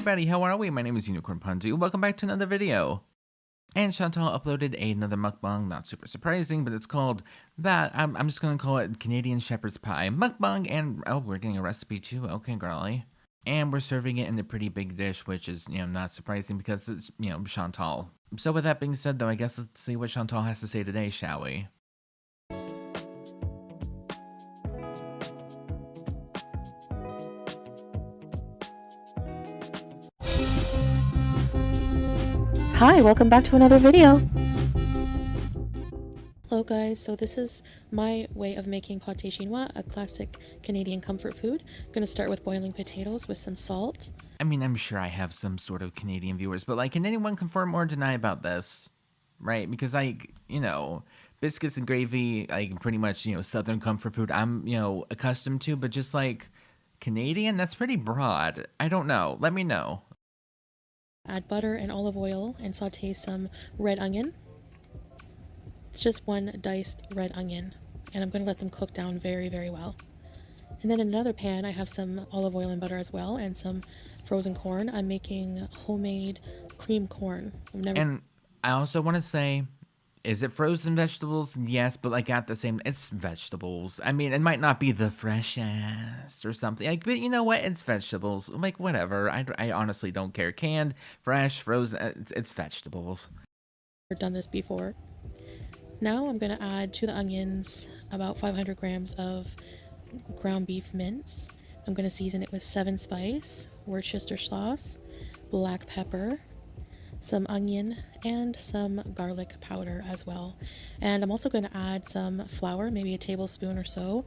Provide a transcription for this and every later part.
everybody, how are we? My name is Unicorn Punju. Welcome back to another video. And Chantal uploaded another mukbang, not super surprising, but it's called that. I'm just gonna call it Canadian Shepherd's Pie mukbang, and oh, we're getting a recipe too. Okay, girly. And we're serving it in a pretty big dish, which is, not surprising because it's, Chantal. So with that being said, though, I guess let's see what Chantal has to say today, shall we? Hi, welcome back to another video. Hello guys, so this is my way of making Pâté Chinois, a classic Canadian comfort food. I'm going to start with boiling potatoes with some salt. I mean, I'm sure I have some sort of Canadian viewers, but like, can anyone confirm or deny about this? Right? Because biscuits and gravy, like pretty much, Southern comfort food I'm, accustomed to, but just like Canadian, that's pretty broad. I don't know. Let me know. Add butter and olive oil and saute some red onion. It's just one diced red onion, and I'm going to let them cook down very, very well. And then in another pan, I have some olive oil and butter as well, and some frozen corn. I'm making homemade cream corn. And I also want to say, is it frozen vegetables? Yes, but like at the same, it's vegetables. I mean, it might not be the freshest or something, like, but you know what? It's vegetables. Like, whatever. I honestly don't care. Canned, fresh, frozen, it's vegetables. I've done this before. Now I'm going to add to the onions about 500 grams of ground beef mince. I'm going to season it with 7 spice, Worcestershire sauce, black pepper, some onion, and some garlic powder as well. And I'm also going to add some flour, maybe a tablespoon or so.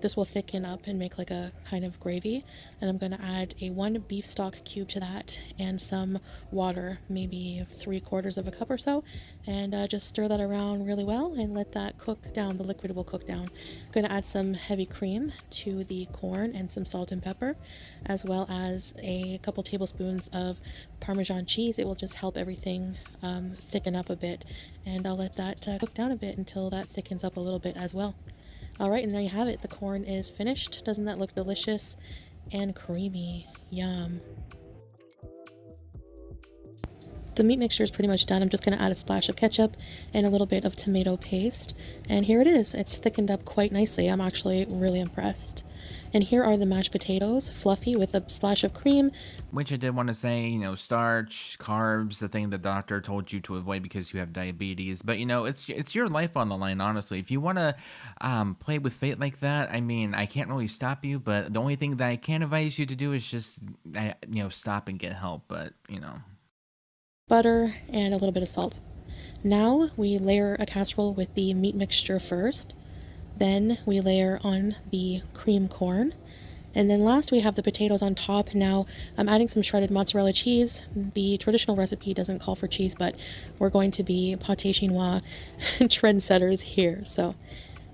This will thicken up and make like a kind of gravy. And I'm going to add a 1 beef stock cube to that and some water, maybe 3/4 of a cup or so. And just stir that around really well and let that cook down. The liquid will cook down. I'm going to add some heavy cream to the corn and some salt and pepper, as well as a couple tablespoons of Parmesan cheese. It will just help everything thicken up a bit, and I'll let that cook down a bit until that thickens up a little bit as well. Alright, and there you have it. The corn is finished. Doesn't that look delicious and creamy? Yum. The meat mixture is pretty much done. I'm just going to add a splash of ketchup and a little bit of tomato paste, and here it is. It's thickened up quite nicely. I'm actually really impressed. And here are the mashed potatoes, fluffy with a splash of cream. Which I did want to say, starch, carbs, the thing the doctor told you to avoid because you have diabetes. But, it's your life on the line, honestly. If you want to play with fate like that, I mean, I can't really stop you. But the only thing that I can advise you to do is just, stop and get help. But, Butter and a little bit of salt. Now we layer a casserole with the meat mixture first. Then we layer on the cream corn. And then last we have the potatoes on top. Now I'm adding some shredded mozzarella cheese. The traditional recipe doesn't call for cheese, but we're going to be Pâté Chinois trendsetters here.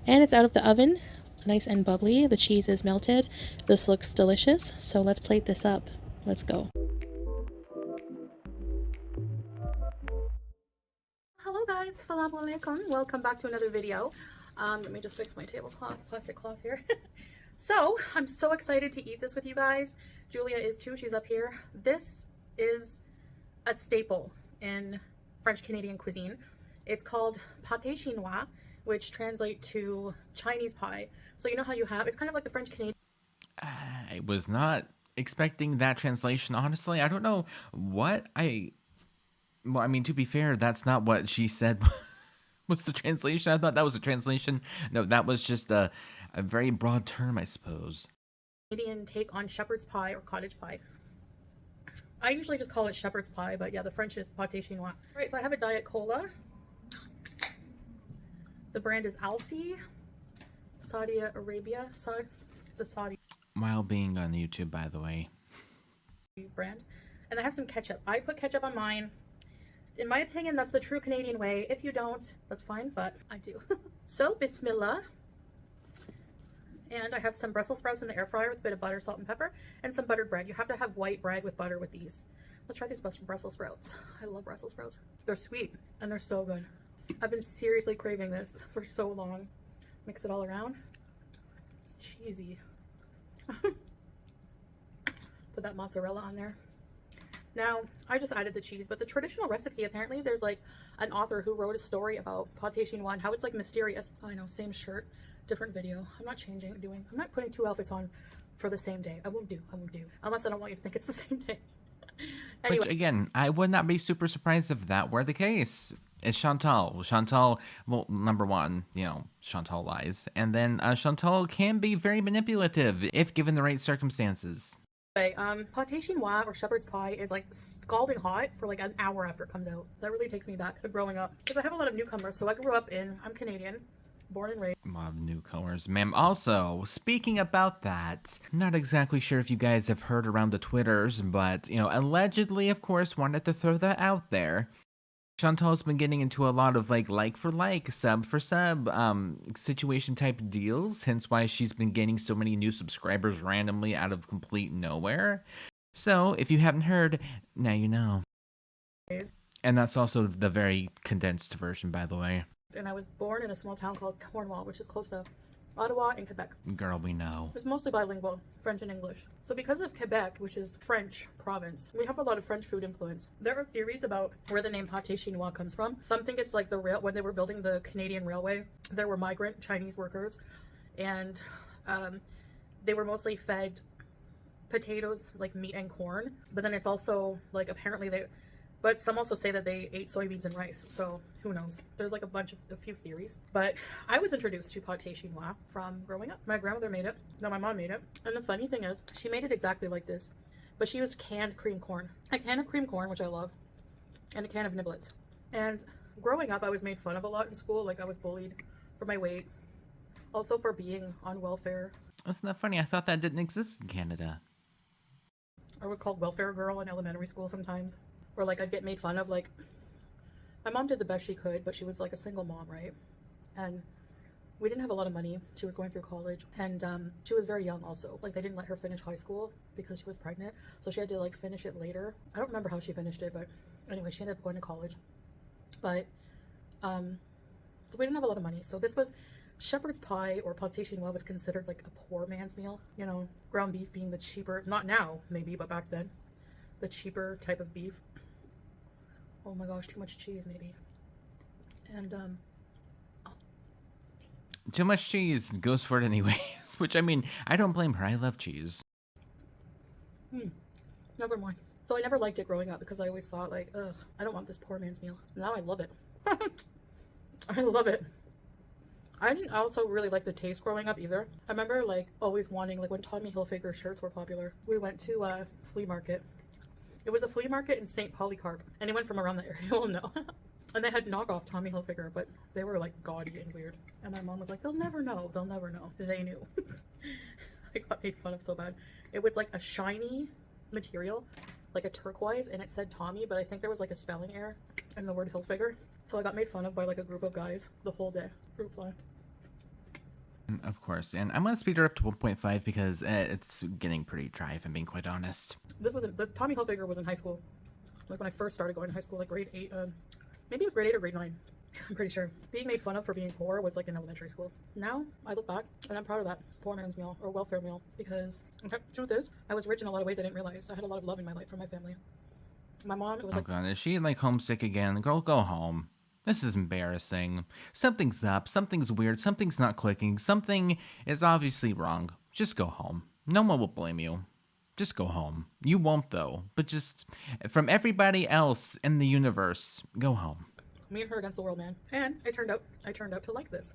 And it's out of the oven, nice and bubbly. The cheese is melted. This looks delicious. So let's plate this up. Let's go. Hello guys, assalamu alaikum. Welcome back to another video. Let me just fix my tablecloth, plastic cloth here. So I'm so excited to eat this with you guys. Julia is too, she's up here. This is a staple in French Canadian cuisine. It's called Pâté Chinois, which translates to Chinese pie. So you know how you have, it's kind of like the French Canadian. I was not expecting that translation, honestly. I don't know what well, I mean, to be fair, that's not what she said was the translation. I thought that was a translation. No, that was just a very broad term, I suppose. Canadian take on shepherd's pie or cottage pie. I usually just call it shepherd's pie, but yeah, the French is Pâté Chinois. All right, so I have a Diet Cola. The brand is Alsi, Saudi Arabia. It's a Saudi While being on YouTube, by the way. Brand. And I have some ketchup. I put ketchup on mine. In my opinion, that's the true Canadian way. If you don't, that's fine, but I do. So, Bismillah. And I have some Brussels sprouts in the air fryer with a bit of butter, salt, and pepper, and some buttered bread. You have to have white bread with butter with these. Let's try these Brussels sprouts. I love Brussels sprouts. They're sweet, and they're so good. I've been seriously craving this for so long. Mix it all around. It's cheesy. Put that mozzarella on there. Now, I just added the cheese, but the traditional recipe, apparently there's like an author who wrote a story about Pâté Chinois and how it's like mysterious. Oh, I know, same shirt, different video. I'm not I'm not putting 2 outfits on for the same day. I won't do. Unless I don't want you to think it's the same day. Anyway. Which, again, I would not be super surprised if that were the case. It's Chantal. Chantal, well, number one, you know, Chantal lies. And then Chantal can be very manipulative if given the right circumstances. Anyway, Pâté Chinois or shepherd's pie is like scalding hot for like an hour after it comes out. That really takes me back to growing up. Because I have a lot of newcomers, so I'm Canadian. Born and raised. A lot of newcomers, ma'am. Also, speaking about that, I'm not exactly sure if you guys have heard around the Twitters, but, you know, allegedly, of course, wanted to throw that out there. Chantal's been getting into a lot of like for like, sub for sub, situation type deals, hence why she's been gaining so many new subscribers randomly out of complete nowhere. So, if you haven't heard, now you know. And that's also the very condensed version, by the way. And I was born in a small town called Cornwall, which is close to Ottawa and Quebec. Girl, we know. It's mostly bilingual, French and English. So because of Quebec, which is French province, we have a lot of French food influence. There are theories about where the name Pâté Chinois comes from. Some think it's like when they were building the Canadian Railway, there were migrant Chinese workers, and they were mostly fed potatoes, like meat and corn. But then it's also like apparently but some also say that they ate soybeans and rice, so who knows? There's like a few theories. But I was introduced to Pâté Chinois from growing up. My grandmother made it. No, my mom made it. And the funny thing is, she made it exactly like this, but she used canned cream corn. A can of cream corn, which I love, and a can of niblets. And growing up, I was made fun of a lot in school. Like I was bullied for my weight, also for being on welfare. That's not funny. I thought that didn't exist in Canada. I was called welfare girl in elementary school sometimes. Or like I'd get made fun of. Like my mom did the best she could, but she was like a single mom, right? And we didn't have a lot of money. She was going through college, and she was very young also. Like they didn't let her finish high school because she was pregnant, so she had to like finish it later. I don't remember how she finished it, but anyway, she ended up going to college. But so we didn't have a lot of money, so this was shepherd's pie or pâté chinois was considered like a poor man's meal. You know, ground beef being the cheaper, not now maybe, but back then, the cheaper type of beef. Oh my gosh, too much cheese maybe. And too much cheese goes for it anyways. Which, I mean, I don't blame her. I love cheese. Never mind. So I never liked it growing up because I always thought like, ugh, I don't want this poor man's meal. Now I love it. I love it. I didn't also really like the taste growing up either. I remember like always wanting, like when Tommy Hilfiger shirts were popular, we went to a flea market. It was a flea market in St. Polycarp. Anyone from around the area will know. And they had knockoff Tommy Hilfiger, but they were like gaudy and weird. And my mom was like, they'll never know. They'll never know. They knew. I got made fun of so bad. It was like a shiny material, like a turquoise, and it said Tommy, but I think there was like a spelling error in the word Hilfiger. So I got made fun of by like a group of guys the whole day. Fruit fly. Of course, and I'm gonna speed her up to 1.5 because it's getting pretty dry, if I'm being quite honest. This wasn't, the Tommy Hilfiger was in high school. Like when I first started going to high school, like grade 8, maybe it was grade 8 or grade 9. I'm pretty sure. Being made fun of for being poor was like in elementary school. Now I look back and I'm proud of that poor man's meal or welfare meal because, okay, truth is, I was rich in a lot of ways I didn't realize. I had a lot of love in my life from my family. My mom, it was like, God, is she like homesick again? Girl, go home. This is embarrassing. Something's up, something's weird, something's not clicking, something is obviously wrong. Just go home. No one will blame you. Just go home. You won't though, but just from everybody else in the universe, go home. Me and her against the world, man. And I turned out to like this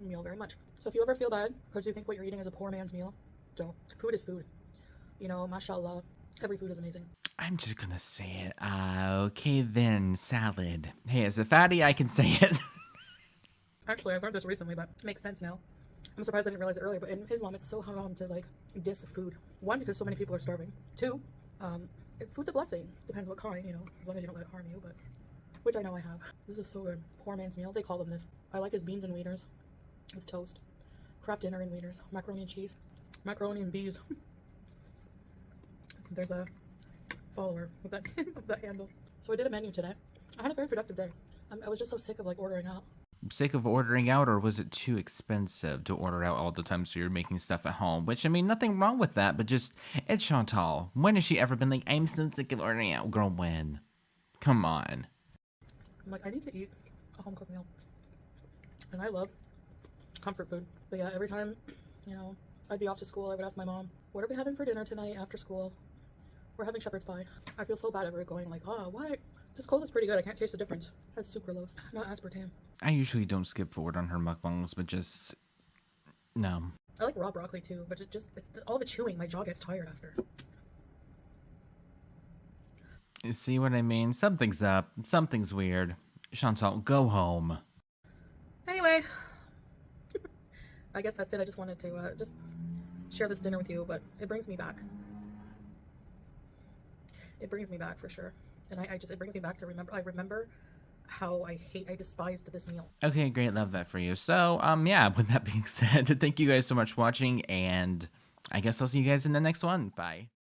meal very much. So if you ever feel bad because you think what you're eating is a poor man's meal, don't. Food is food. You know, mashallah, every food is amazing. I'm just gonna say it. Okay then, salad. Hey, as a fatty, I can say it. Actually, I learned this recently, but it makes sense now. I'm surprised I didn't realize it earlier, but in Islam, it's so haram to like diss food. One, because so many people are starving. Two, food's a blessing. Depends what kind, you know, as long as you don't let it harm you, but which I know I have. This is so good. Poor man's meal, they call them this. I like his beans and wieners with toast. Kraft dinner and wieners. Macaroni and cheese. Macaroni and bees. There's a follower with that, with that handle. So I did a menu today. I had a very productive day. I was just so sick of like ordering out. sake of ordering out, or was it too expensive to order out all the time so you're making stuff at home? Which, I mean, nothing wrong with that, but just, it's Chantal. When has she ever been like, I'm so sick of ordering out? Girl, when? Come on. I'm like, I need to eat a home cooked meal. And I love comfort food. But yeah, every time, you know, I'd be off to school, I would ask my mom, what are we having for dinner tonight after school? We're having shepherd's pie. I feel so bad ever going like, oh, what? This cold is pretty good. I can't taste the difference. That's sucralose, not aspartame. I usually don't skip forward on her mukbangs, but just, no. I like raw broccoli too, but it's all the chewing. My jaw gets tired after. You see what I mean? Something's up. Something's weird. Chantal, go home. Anyway, I guess that's it. I just wanted to just share this dinner with you, but it brings me back. It brings me back for sure. And it brings me back to remember. I remember how I despised this meal. Okay, great. Love that for you. So, yeah, with that being said, thank you guys so much for watching, and I guess I'll see you guys in the next one. Bye.